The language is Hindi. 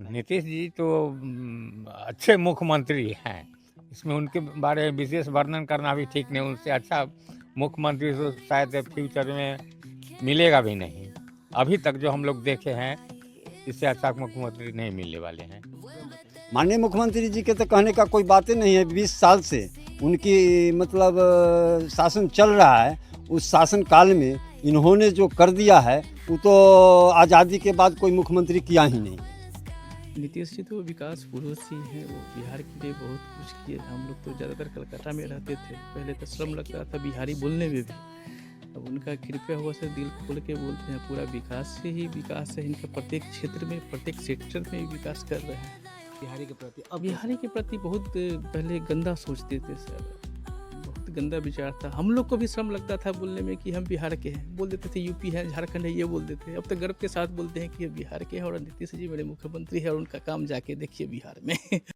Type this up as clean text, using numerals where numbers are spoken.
नीतीश जी तो अच्छे मुख्यमंत्री हैं। इसमें उनके बारे में विशेष वर्णन करना भी ठीक नहीं। उनसे अच्छा मुख्यमंत्री तो शायद फ्यूचर में मिलेगा भी नहीं। अभी तक जो हम लोग देखे हैं, इससे अच्छा मुख्यमंत्री नहीं मिलने वाले हैं। माननीय मुख्यमंत्री जी के तो कहने का कोई बात ही नहीं है। 20 साल से उनकी मतलब शासन चल रहा है। उस शासन काल में इन्होंने जो कर दिया है वो तो आज़ादी के बाद कोई मुख्यमंत्री किया ही नहीं। नीतीश जी तो विकास पुरुष ही हैं। वो बिहार के लिए बहुत कुछ किए। हम लोग तो ज़्यादातर कलकत्ता में रहते थे, पहले तो श्रम लगता था बिहारी बोलने में भी। अब उनका कृपया हुआ से दिल खोल के बोलते हैं, पूरा विकास से ही विकास है। इनका प्रत्येक क्षेत्र में, प्रत्येक सेक्टर में विकास कर रहे हैं। बिहारी के प्रति अब बिहारी के प्रति बहुत पहले गंदा सोचते थे सर, बहुत गंदा विचार था। हम लोग को भी श्रम लगता था बोलने में कि हम बिहार के हैं। बोल देते थे यूपी है, झारखंड है, ये बोल देते थे। अब तो गर्व के साथ बोलते हैं कि ये बिहार के हैं और नीतीश जी मेरे मुख्यमंत्री है और उनका काम जाके देखिए बिहार में।